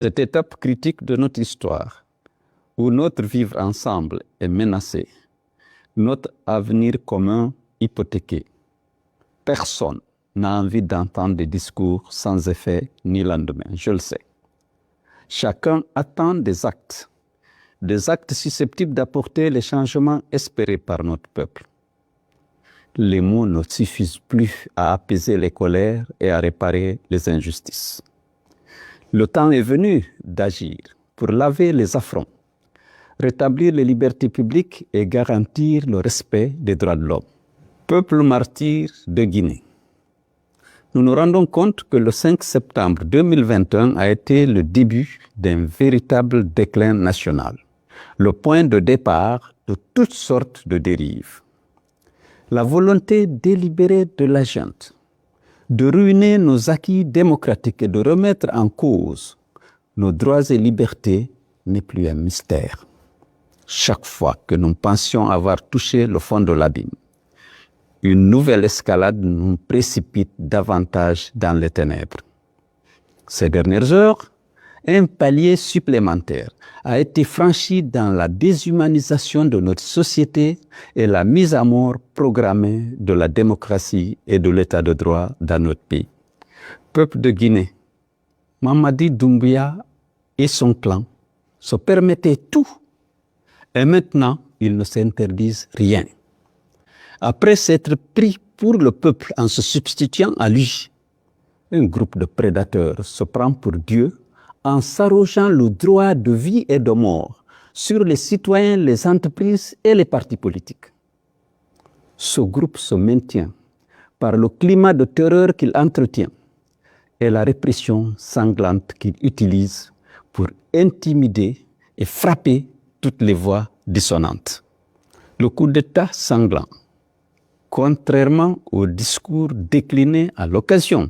Cette étape critique de notre histoire, où notre vivre ensemble est menacé, notre avenir commun hypothéqué. Personne n'a envie d'entendre des discours sans effet ni lendemain, je le sais. Chacun attend des actes susceptibles d'apporter les changements espérés par notre peuple. Les mots ne suffisent plus à apaiser les colères et à réparer les injustices. Le temps est venu d'agir pour laver les affronts, rétablir les libertés publiques et garantir le respect des droits de l'homme. Peuple martyr de Guinée, nous nous rendons compte que le 5 septembre 2021 a été le début d'un véritable déclin national, le point de départ de toutes sortes de dérives. La volonté délibérée de la junte de ruiner nos acquis démocratiques et de remettre en cause nos droits et libertés n'est plus un mystère. Chaque fois que nous pensions avoir touché le fond de l'abîme, une nouvelle escalade nous précipite davantage dans les ténèbres. Ces dernières heures, un palier supplémentaire a été franchi dans la déshumanisation de notre société et la mise à mort programmée de la démocratie et de l'état de droit dans notre pays. Peuple de Guinée, Mamadi Doumbouya et son clan se permettaient tout et maintenant ils ne s'interdisent rien. Après s'être pris pour le peuple en se substituant à lui, un groupe de prédateurs se prend pour Dieu en s'arrogeant le droit de vie et de mort sur les citoyens, les entreprises et les partis politiques. Ce groupe se maintient par le climat de terreur qu'il entretient et la répression sanglante qu'il utilise pour intimider et frapper toutes les voix dissonantes. Le coup d'État sanglant, contrairement au discours décliné à l'occasion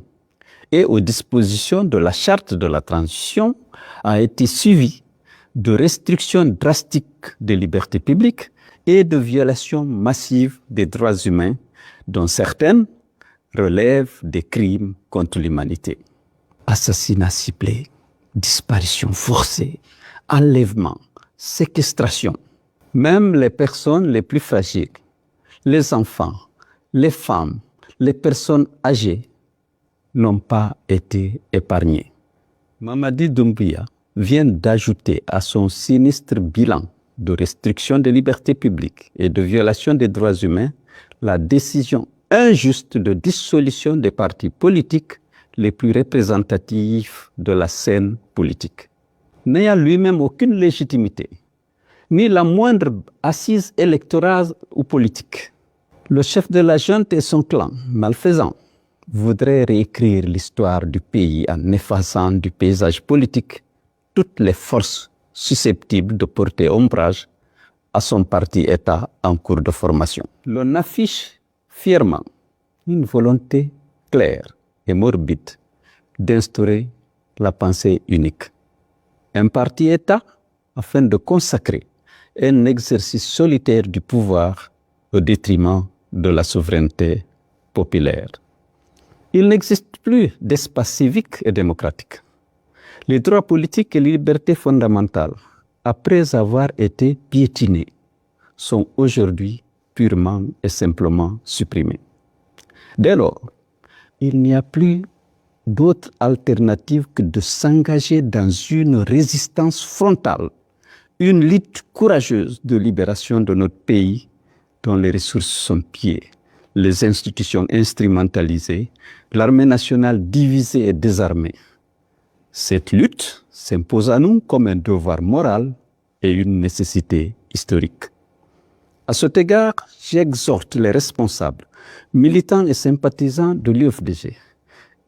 et aux dispositions de la charte de la transition, a été suivi de restrictions drastiques des libertés publiques et de violations massives des droits humains, dont certaines relèvent des crimes contre l'humanité. Assassinats ciblés, disparitions forcées, enlèvements, séquestration. Même les personnes les plus fragiles, les enfants, les femmes, les personnes âgées, n'ont pas été épargnés. Mamadi Doumbouya vient d'ajouter à son sinistre bilan de restriction des libertés publiques et de violation des droits humains la décision injuste de dissolution des partis politiques les plus représentatifs de la scène politique. N'ayant lui-même aucune légitimité, ni la moindre assise électorale ou politique, le chef de la junte et son clan, malfaisant, voudraient réécrire l'histoire du pays en effaçant du paysage politique toutes les forces susceptibles de porter ombrage à son parti-État en cours de formation. L'on affiche fièrement une volonté claire et morbide d'instaurer la pensée unique. Un parti-État afin de consacrer un exercice solitaire du pouvoir au détriment de la souveraineté populaire. Il n'existe plus d'espace civique et démocratique. Les droits politiques et les libertés fondamentales, après avoir été piétinés, sont aujourd'hui purement et simplement supprimés. Dès lors, il n'y a plus d'autre alternative que de s'engager dans une résistance frontale, une lutte courageuse de libération de notre pays dont les ressources sont pillées, les institutions instrumentalisées, l'armée nationale divisée et désarmée. Cette lutte s'impose à nous comme un devoir moral et une nécessité historique. À cet égard, j'exhorte les responsables, militants et sympathisants de l'UFDG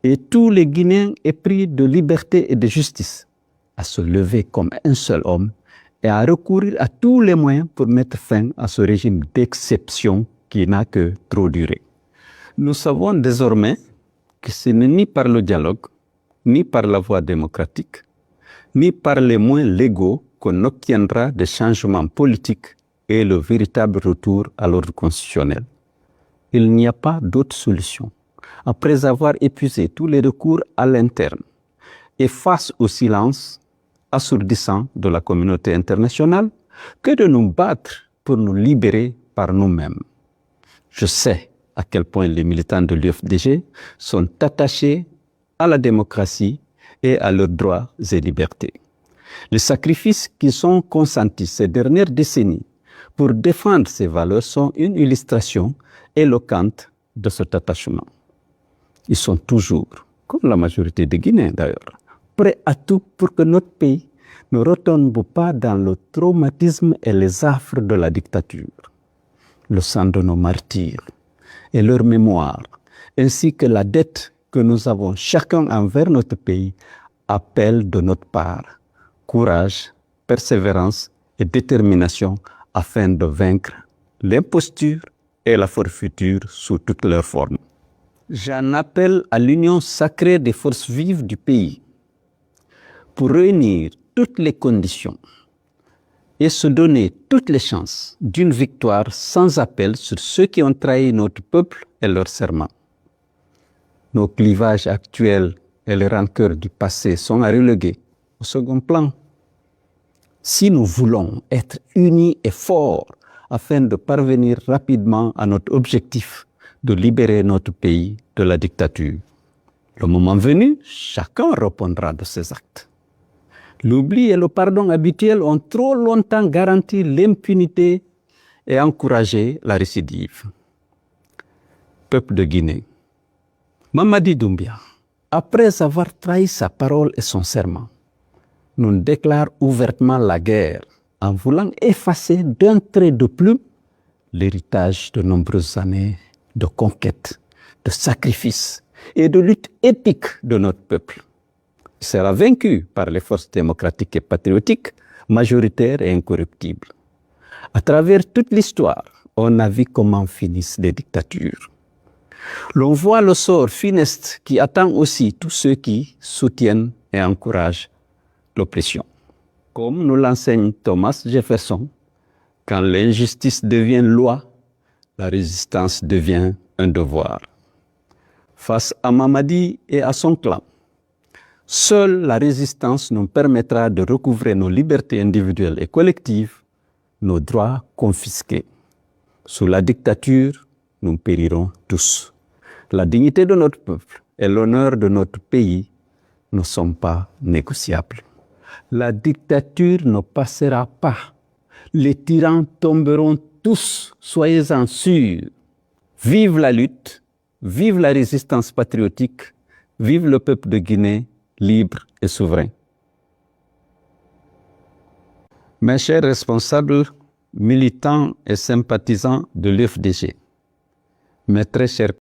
et tous les Guinéens épris de liberté et de justice à se lever comme un seul homme et à recourir à tous les moyens pour mettre fin à ce régime d'exception qui n'a que trop duré. Nous savons désormais que ce n'est ni par le dialogue, ni par la voie démocratique, ni par les moyens légaux qu'on obtiendra des changements politiques et le véritable retour à l'ordre constitutionnel. Il n'y a pas d'autre solution. Après avoir épuisé tous les recours à l'interne et face au silence, assourdissant de la communauté internationale que de nous battre pour nous libérer par nous-mêmes. Je sais à quel point les militants de l'UFDG sont attachés à la démocratie et à leurs droits et libertés. Les sacrifices qu'ils ont consentis ces dernières décennies pour défendre ces valeurs sont une illustration éloquente de cet attachement. Ils sont toujours, comme la majorité des Guinéens d'ailleurs, prêts à tout pour que notre pays ne retombe pas dans le traumatisme et les affres de la dictature. Le sang de nos martyrs et leur mémoire, ainsi que la dette que nous avons chacun envers notre pays, appellent de notre part courage, persévérance et détermination afin de vaincre l'imposture et la forfaiture sous toutes leurs formes. J'en appelle à l'union sacrée des forces vives du pays pour réunir toutes les conditions et se donner toutes les chances d'une victoire sans appel sur ceux qui ont trahi notre peuple et leur serment. Nos clivages actuels et les rancœurs du passé sont à reléguer au second plan. Si nous voulons être unis et forts afin de parvenir rapidement à notre objectif de libérer notre pays de la dictature, le moment venu, chacun répondra de ses actes. L'oubli et le pardon habituel ont trop longtemps garanti l'impunité et encouragé la récidive. Peuple de Guinée, Mamadi Doumbia, après avoir trahi sa parole et son serment, nous déclare ouvertement la guerre en voulant effacer d'un trait de plume l'héritage de nombreuses années de conquête, de sacrifices et de lutte épique de notre peuple. Il sera vaincu par les forces démocratiques et patriotiques, majoritaires et incorruptibles. À travers toute l'histoire, on a vu comment finissent les dictatures. L'on voit le sort funeste qui attend aussi tous ceux qui soutiennent et encouragent l'oppression. Comme nous l'enseigne Thomas Jefferson, quand l'injustice devient loi, la résistance devient un devoir. Face à Mamadi et à son clan, seule la résistance nous permettra de recouvrer nos libertés individuelles et collectives, nos droits confisqués. Sous la dictature, nous périrons tous. La dignité de notre peuple et l'honneur de notre pays ne sont pas négociables. La dictature ne passera pas. Les tyrans tomberont tous, soyez-en sûrs. Vive la lutte, vive la résistance patriotique, vive le peuple de Guinée, libre et souverain. Mes chers responsables, militants et sympathisants de l'UFDG, mes très chers